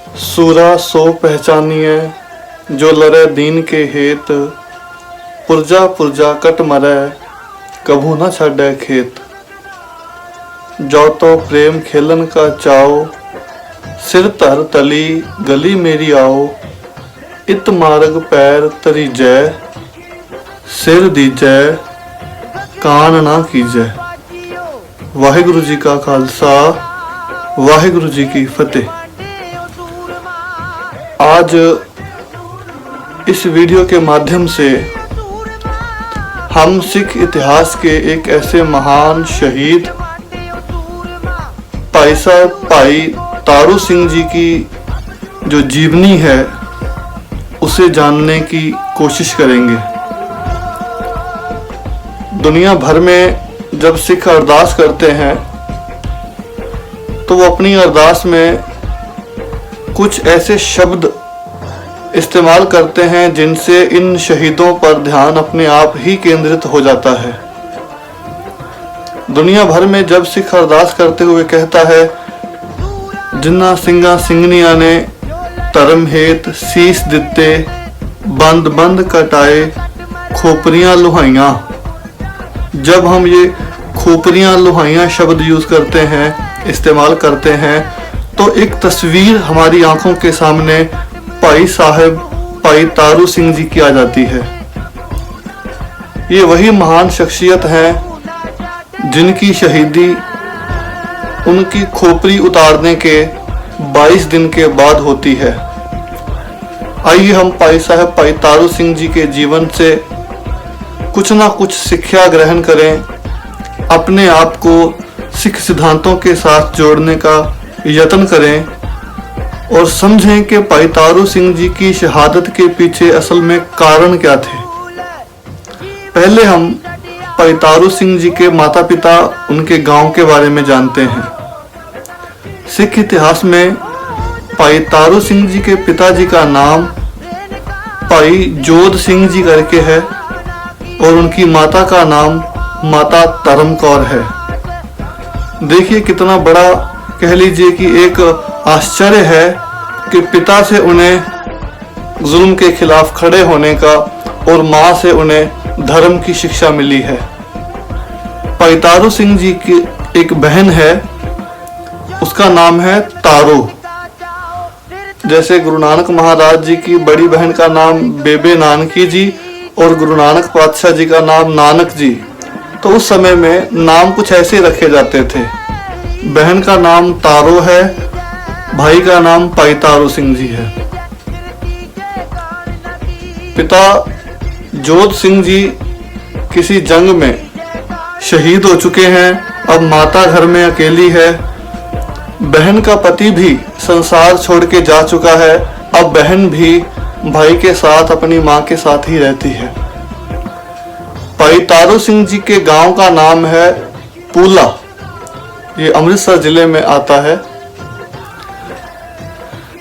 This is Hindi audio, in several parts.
सूरा सो पहचानिए जो लड़े दीन के हेत, पुरजा पुरजा कट मरै कभू न छाड़े खेत। जो तो प्रेम खेलन का चाओ, सिर धर तली गली मेरी आओ। इत मार्ग पैर तरी जय, सिर दीजै कान ना कीजै। वाहिगुरु जी का खालसा, वाहिगुरु जी की फतेह। आज इस वीडियो के माध्यम से हम सिख इतिहास के एक ऐसे महान शहीद भाई साहब भाई तारू सिंह जी की जो जीवनी है उसे जानने की कोशिश करेंगे। दुनिया भर में जब सिख अरदास करते हैं तो वो अपनी अरदास में कुछ ऐसे शब्द इस्तेमाल करते हैं जिनसे इन शहीदों पर ध्यान अपने आप ही केंद्रित हो जाता है। दुनिया भर में जब सिख अरदास करते हुए कहता है, जिन्ना सिंगा सिंगनिया ने धर्म हेत शीस दिते, बंद बंद कटाए खोपरियां लुहाइयां। जब हम ये खोपरियां लुहाइयां शब्द यूज करते हैं, इस्तेमाल करते हैं, तो एक तस्वीर हमारी आंखों के सामने भाई साहब भाई तारू सिंह जी की आ जाती है। ये वही महान शख्सियत हैं जिनकी शहीदी उनकी खोपरी उतारने के 22 दिन के बाद होती है। आइए हम भाई साहब भाई तारू सिंह जी के जीवन से कुछ ना कुछ शिक्षा ग्रहण करें, अपने आप को सिख सिद्धांतों के साथ जोड़ने का यत्न करें और समझें कि भाई तारू सिंह जी की शहादत के पीछे असल में कारण क्या थे। पहले हम भाई तारू सिंह जी के माता पिता उनके गांव के बारे में जानते हैं। सिख इतिहास में भाई तारू सिंह जी के पिताजी का नाम भाई जोध सिंह जी करके है और उनकी माता का नाम माता धर्म कौर है। देखिए कितना बड़ा कह लीजिए कि एक आश्चर्य है कि पिता से उन्हें जुल्म के खिलाफ खड़े होने का और माँ से उन्हें धर्म की शिक्षा मिली है। भाई तारू सिंह जी की एक बहन है, उसका नाम है तारो। जैसे गुरु नानक महाराज जी की बड़ी बहन का नाम बेबे नानकी जी और गुरु नानक पातशाह जी का नाम नानक जी, तो उस समय में नाम कुछ ऐसे रखे जाते थे। बहन का नाम तारो है, भाई का नाम भाई तारू सिंह जी है। पिता जोध सिंह जी किसी जंग में शहीद हो चुके हैं, अब माता घर में अकेली है। बहन का पति भी संसार छोड़ के जा चुका है, अब बहन भी भाई के साथ अपनी मां के साथ ही रहती है। भाई तारू सिंह जी के गांव का नाम है पूला, ये अमृतसर जिले में आता है।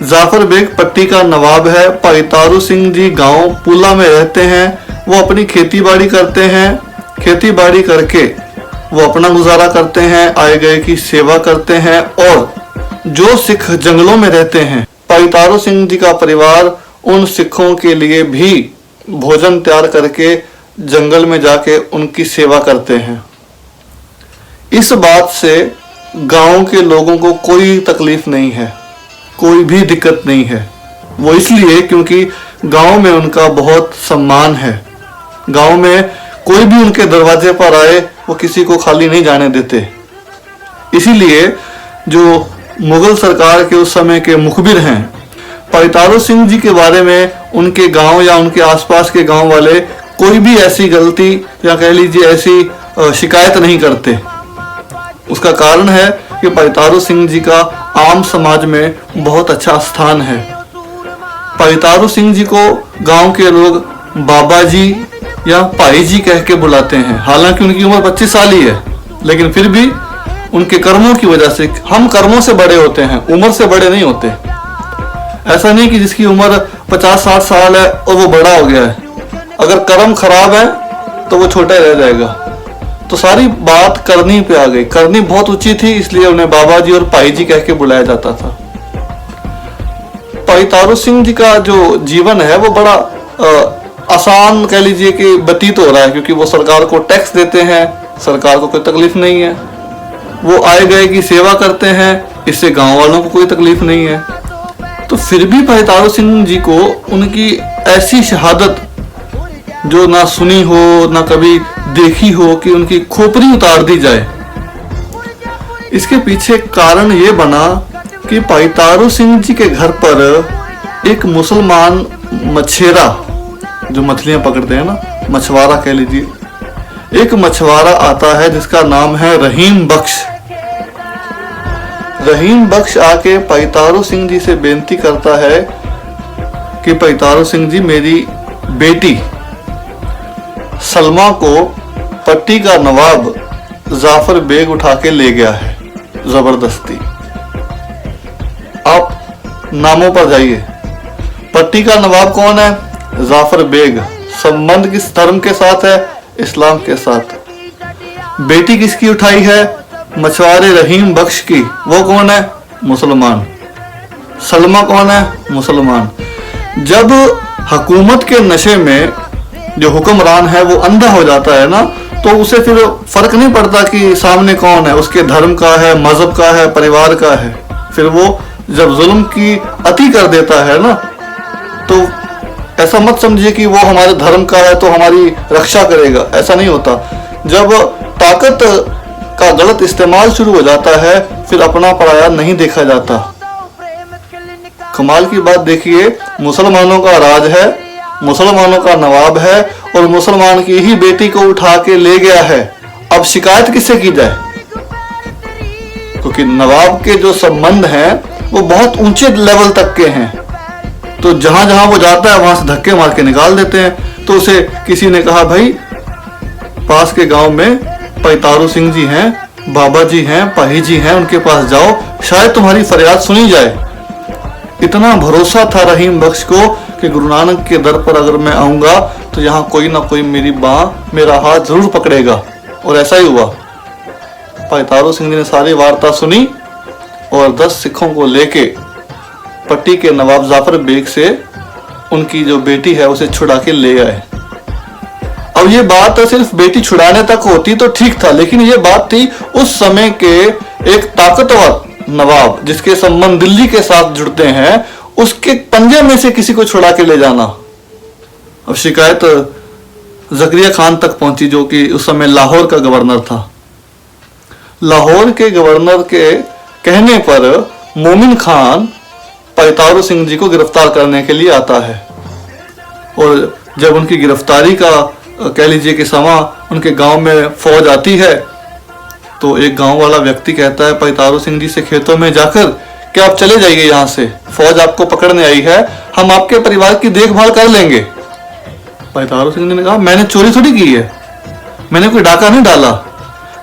जाफर बेग पट्टी का नवाब है। भाई तारू सिंह जी गांव पूला में रहते हैं। वो अपनी खेती बाड़ी करते हैं, खेती बाड़ी करके वो अपना गुजारा करते हैं, आए गए की सेवा करते हैं। और जो सिख जंगलों में रहते हैं, भाई तारू सिंह जी का परिवार उन सिखों के लिए भी भोजन तैयार करके जंगल में जाके उनकी सेवा करते हैं। इस बात से गांव के लोगों को कोई तकलीफ नहीं है, कोई भी दिक्कत नहीं है। वो इसलिए क्योंकि गांव में उनका बहुत सम्मान है। गांव में कोई भी उनके दरवाजे पर आए वो किसी को खाली नहीं जाने देते। इसीलिए जो मुगल सरकार के उस समय के मुखबिर हैं, भाई तारू सिंह जी के बारे में उनके गांव या उनके आसपास के गांव वाले कोई भी ऐसी गलती या कह लीजिए ऐसी शिकायत नहीं करते। उसका कारण है कि भाई तारू सिंह जी का आम समाज में बहुत अच्छा स्थान है। भाई तारू सिंह जी को गांव के लोग बाबा जी या भाई जी कह के बुलाते हैं। हालांकि उनकी उम्र 25 साल ही है, लेकिन फिर भी उनके कर्मों की वजह से, हम कर्मों से बड़े होते हैं, उम्र से बड़े नहीं होते। ऐसा नहीं कि जिसकी उम्र 50-60 साल है और वो बड़ा हो गया है, अगर कर्म खराब है तो वो छोटा ही रह जाएगा। तो सारी बात करनी पे आ गई। करनी बहुत ऊंची थी, इसलिए उन्हें बाबा जी और भाई जी कह के बुलाया जाता था। भाई तारू सिंह जी का जो जीवन है वो बड़ा आसान कह लीजिए कि व्यतीत हो रहा है, क्योंकि वो सरकार को टैक्स देते हैं, सरकार को कोई तकलीफ नहीं है, वो आए गए की सेवा करते हैं, इससे गांव वालों को कोई तकलीफ नहीं है। तो फिर भी भाई तारू सिंह जी को उनकी ऐसी शहादत जो ना सुनी हो ना कभी देखी हो कि उनकी खोपड़ी उतार दी जाए। इसके पीछे कारण ये बना कि भाई तारू सिंह जी के घर पर एक मुसलमान मछेरा, जो मछलियां पकड़ते हैं ना, मछुआरा कह लीजिए, एक मछुआरा आता है जिसका नाम है रहीम बख्श। रहीम बख्श आके भाई तारू सिंह जी से बेनती करता है कि भाई तारू सिंह जी, मेरी बेटी सलमा को पट्टी का नवाब जाफर बेग उठा के ले गया है जबरदस्ती। आप नामों पर जाइए। पट्टी का नवाब कौन है? जाफर बेग। संबंध किस धर्म के साथ है? इस्लाम के साथ। बेटी किसकी उठाई है? मछुआरे रहीम बख्श की। वो कौन है? मुसलमान। सलमा कौन है? मुसलमान। जब हुकूमत के नशे में जो हुक्मरान है वो अंधा हो जाता है ना, तो उसे फिर फर्क नहीं पड़ता कि सामने कौन है, उसके धर्म का है, मजहब का है, परिवार का है। फिर वो जब जुल्म की अति कर देता है ना, तो ऐसा मत समझिए कि वो हमारे धर्म का है तो हमारी रक्षा करेगा, ऐसा नहीं होता। जब ताकत का गलत इस्तेमाल शुरू हो जाता है, फिर अपना पराया नहीं देखा जाता। कमाल की बात देखिए, मुसलमानों का राज है, मुसलमानों का नवाब है, और मुसलमान की ही बेटी को उठा के ले गया है। अब शिकायत किससे की जाए? क्योंकि नवाब के जो संबंध हैं वो बहुत ऊंचे लेवल तक के हैं, तो जहां जहां वो जाता है वहां से धक्के मार के निकाल देते हैं। तो उसे किसी ने कहा, भाई पास के गांव में भाई तारू सिंह जी हैं, बाबा जी हैं, पाही जी हैं, उनके पास जाओ, शायद तुम्हारी फरियाद सुनी जाए। इतना भरोसा था रहीम बख्श को कि गुरु नानक के दर पर अगर मैं आऊंगा तो यहाँ कोई ना कोई मेरी बाह, मेरा हाथ जरूर पकड़ेगा। और ऐसा ही हुआ। भाई तारू सिंह जी ने सारी वार्ता सुनी और 10 सिखों को लेके पट्टी के नवाब जाफर बेग से उनकी जो बेटी है उसे छुड़ा के ले आए। अब ये बात सिर्फ बेटी छुड़ाने तक होती तो ठीक था, लेकिन ये बात थी उस समय के एक ताकतवर नवाब जिसके संबंध दिल्ली के साथ जुड़ते हैं, उसके पंजे में से किसी को छुड़ा के ले जाना। अब शिकायत जकरिया खान तक पहुंची, जो कि उस समय लाहौर का गवर्नर था। लाहौर के गवर्नर के कहने पर मोमिन खान भाई तारू सिंह जी को गिरफ्तार करने के लिए आता है। और जब उनकी गिरफ्तारी का कह लीजिए कि समा उनके गांव में फौज आती है, तो एक गांव वाला व्यक्ति कहता है भाई तारू सिंह जी से खेतों में जाकर कि आप चले जाइए, यहाँ से फौज आपको पकड़ने आई है, हम आपके परिवार की देखभाल कर लेंगे। भाई तारू सिंह जी ने कहा, मैंने चोरी थोड़ी की है, मैंने कोई डाका नहीं डाला,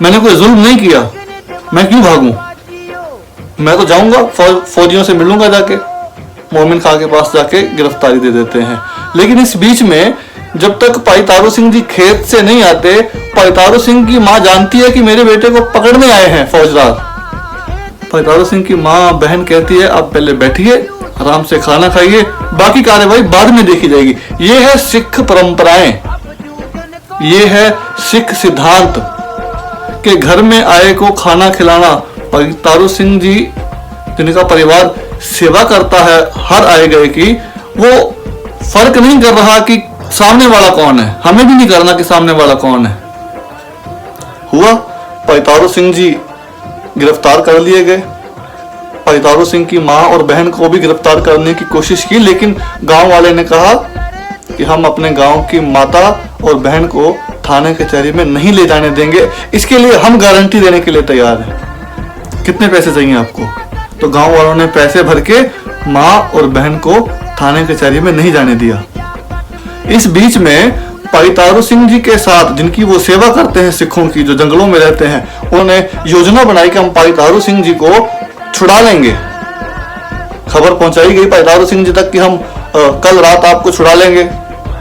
मैंने कोई जुल्म नहीं किया, मैं क्यों भागूं? मैं तो जाऊंगा, फौजियों से मिलूंगा जाके। मोमिन खां के पास जाके गिरफ्तारी दे देते हैं। लेकिन इस बीच में जब तक भाई तारू सिंह जी खेत से नहीं आते, भाई तारू सिंह की माँ जानती है कि मेरे बेटे को पकड़ने आए हैं फौजदार। भाई तारू सिंह की माँ बहन कहती है, आप पहले बैठिए, आराम से खाना खाइए, बाकी कार्यवाही बाद में देखी जाएगी। ये है सिख परंपराएं, ये है सिख सिद्धांत के घर में आए को खाना खिलाना। भाई तारू सिंह जी जिनका परिवार सेवा करता है हर आए गए की, वो फर्क नहीं कर रहा कि सामने वाला कौन है, हमें भी नहीं करना कि सामने वाला कौन है। हुआ, भाई तारू सिंह जी गिरफ्तार कर लिए गए। भाई तारू सिंह की मां और बहन को भी गिरफ्तार करने की कोशिश की, लेकिन गांव वाले ने कहा कि हम अपने गांव की माता और बहन को थाने कचहरी में नहीं ले जाने देंगे, इसके लिए हम गारंटी देने के लिए तैयार हैं। कितने पैसे चाहिए आपको? तो गांव वालों ने पैसे भर के मां और बहन को थाने कचहरी में नहीं जाने दिया। इस बीच में भाई तारू सिंह जी के साथ जिनकी वो सेवा करते हैं, सिखों की जो जंगलों में रहते हैं, उन्होंने योजना बनाई कि हम भाई तारू सिंह जी को छुड़ा लेंगे। खबर पहुंचाई गई भाई तारू सिंह जी तक कि हम कल रात आपको छुड़ा लेंगे।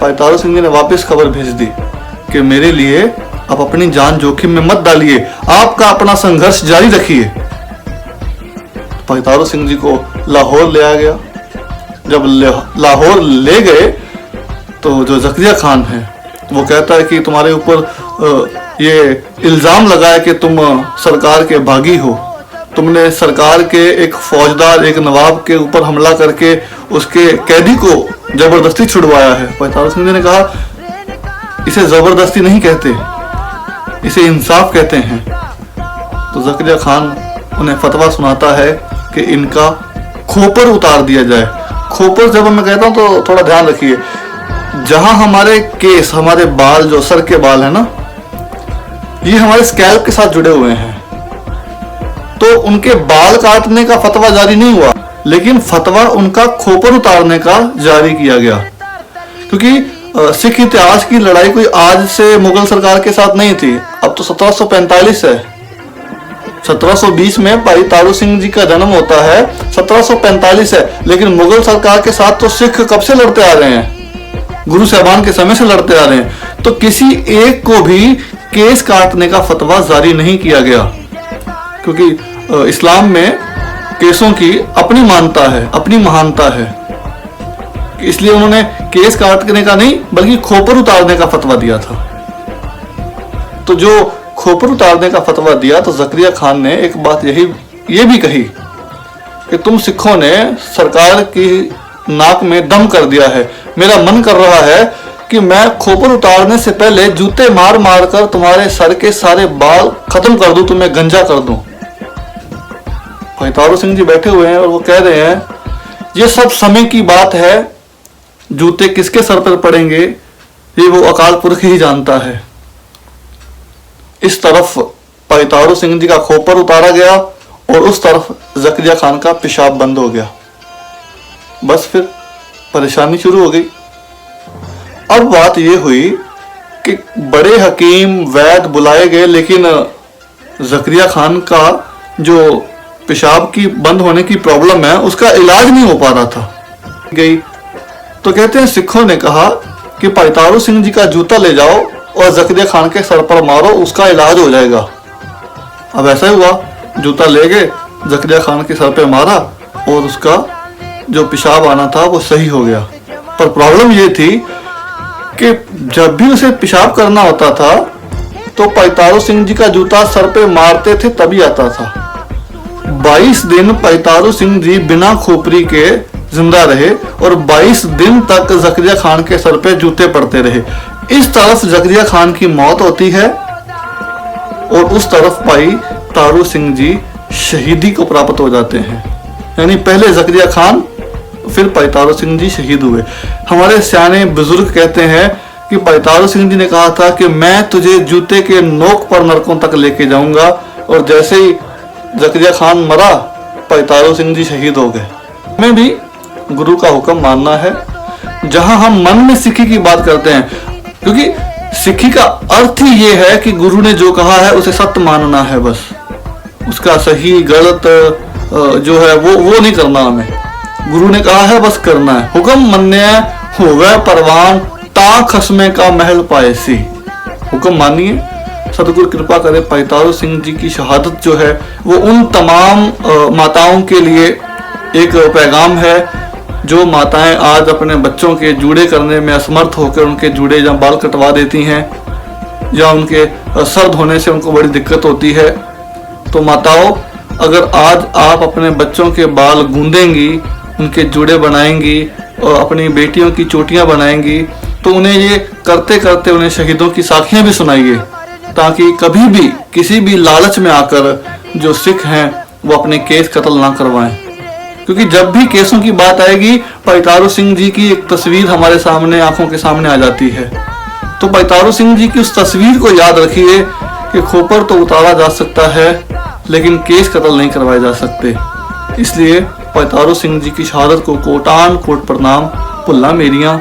भाई तारू सिंह जी ने वापस खबर भेज दी कि मेरे लिए आप अपनी जान जोखिम में मत डालिए, आपका अपना संघर्ष जारी रखिए। भाई तारू सिंह जी को लाहौर ले आया गया। जब लाहौर ले गए तो जो ज़करिया खान है वो कहता है कि तुम्हारे ऊपर ये इल्ज़ाम लगा है कि तुम सरकार के बागी हो, तुमने सरकार के एक फौजदार, एक नवाब के ऊपर हमला करके उसके कैदी को जबरदस्ती छुड़वाया है। पैतारो सिंह जी ने कहा इसे जबरदस्ती नहीं कहते, इसे इंसाफ कहते हैं। तो ज़करिया खान उन्हें फतवा सुनाता है कि इनका खोपर उतार दिया जाए। खोपर जब मैं कहता हूँ तो थोड़ा ध्यान रखिए, जहां हमारे केस, हमारे बाल, जो सर के बाल है ना, ये हमारे स्कैल्प के साथ जुड़े हुए हैं, तो उनके बाल काटने का फतवा जारी नहीं हुआ, लेकिन फतवा उनका खोपर उतारने का जारी किया गया। क्योंकि सिख इतिहास की लड़ाई कोई आज से मुगल सरकार के साथ नहीं थी, अब तो 1745 है। 1720 में भाई तारू सिंह जी का जन्म होता है, 1745 है, लेकिन मुगल सरकार के साथ तो सिख कब से लड़ते आ रहे हैं, गुरु साहबान के समय से लड़ते आ रहे हैं। तो किसी एक को भी केस काटने का फतवा जारी नहीं किया गया, क्योंकि इस्लाम में केसों की अपनी मान्यता है, अपनी महानता है, इसलिए उन्होंने केस काटने का नहीं बल्कि खोपर उतारने का फतवा दिया था। तो जो खोपर उतारने का फतवा दिया, तो ज़करिया खान ने एक बात ये भी कही कि तुम सिखों ने सरकार की नाक में दम कर दिया है, मेरा मन कर रहा है कि मैं खोपर उतारने से पहले जूते मार मार कर तुम्हारे सर के सारे बाल खत्म कर दूं, तुम्हें गंजा कर दूं। पैतारो सिंह जी बैठे हुए हैं और वो कह रहे हैं ये सब समय की बात है, जूते किसके सर पर पड़ेंगे ये वो अकाल पुरख ही जानता है। इस तरफ पैतारो सिंह जी का खोपर उतारा गया और उस तरफ ज़करिया खान का पेशाब बंद हो गया। बस फिर परेशानी शुरू हो गई। अब बात यह हुई कि बड़े हकीम वैद बुलाए गए, लेकिन ज़करिया खान का जो पेशाब की बंद होने की प्रॉब्लम है उसका इलाज नहीं हो पा रहा था। गई तो कहते हैं सिखों ने कहा कि पैतारो सिंह जी का जूता ले जाओ और ज़करिया खान के सर पर मारो, उसका इलाज हो जाएगा। अब ऐसा ही हुआ, जूता ले गए, ज़करिया खान के सर पे मारा और उसका जो पेशाब आना था वो सही हो गया। पर प्रॉब्लम ये थी कि जब भी उसे पेशाब करना होता था तो पैतारो सिंह जी का जूता सर पे मारते थे तभी आता था। 22 दिन पैतारो सिंह जी बिना खोपरी के जिंदा रहे और 22 दिन तक ज़करिया खान के सर पे जूते पड़ते रहे। इस तरफ ज़करिया खान की मौत होती है और उस तरफ भाई तारू सिंह जी शहीदी को प्राप्त हो जाते हैं। यानी पहले ज़करिया खान फिर पैतारो सिंह जी शहीद हुए। हमारे सियाने बुजुर्ग कहते हैं कि पैतारो सिंह जी ने कहा था कि मैं तुझे जूते के नोक पर नरकों तक लेके जाऊंगा, और जैसे ही ज़करिया खान मरा पैतारो सिंह जी शहीद हो गए। हमें भी गुरु का हुक्म मानना है। जहां हम मन में सिक्खी की बात करते हैं, क्योंकि सिक्खी का अर्थ ही ये है कि गुरु ने जो कहा है उसे सत्य मानना है, बस उसका सही गलत जो है वो नहीं करना हमें। गुरु ने कहा है बस करना है। हुक्म मन्ने होवे परवान ता खसमे का महल पायसी। हुक्म मानिए। सतगुरु कृपा करे पैतारो सिंह जी की शहादत जो है वो उन तमाम माताओं के लिए एक पैगाम है जो माताएं आज अपने बच्चों के जूड़े करने में असमर्थ होकर उनके जूड़े या बाल कटवा देती हैं, या उनके सर धोने से उनको बड़ी दिक्कत होती है। तो माताओं, अगर आज आप अपने बच्चों के बाल गूंदेंगी, उनके जूड़े बनाएंगी और अपनी बेटियों की चोटियां बनाएंगी, तो उन्हें ये करते करते उन्हें शहीदों की साखियां भी सुनाइए, ताकि कभी भी किसी भी लालच में आकर जो सिख हैं वो अपने केस कत्ल ना करवाएं। क्योंकि जब भी केसों की बात आएगी पैतारो सिंह जी की एक तस्वीर हमारे सामने, आंखों के सामने आ जाती है। तो पैतारो सिंह जी की उस तस्वीर को याद रखिए कि खोपर तो उतारा जा सकता है लेकिन केस कत्ल नहीं करवाए जा सकते। इसलिए पैतारो सिंह जी की शहादत को कोटान कोट प्रणाम, भुल्ला मेरियां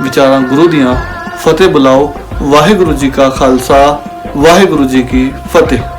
विचारा गुरु दियां, फतेह बुलाओ। वाहिगुरु जी का खालसा, वाहिगुरु जी की फतेह।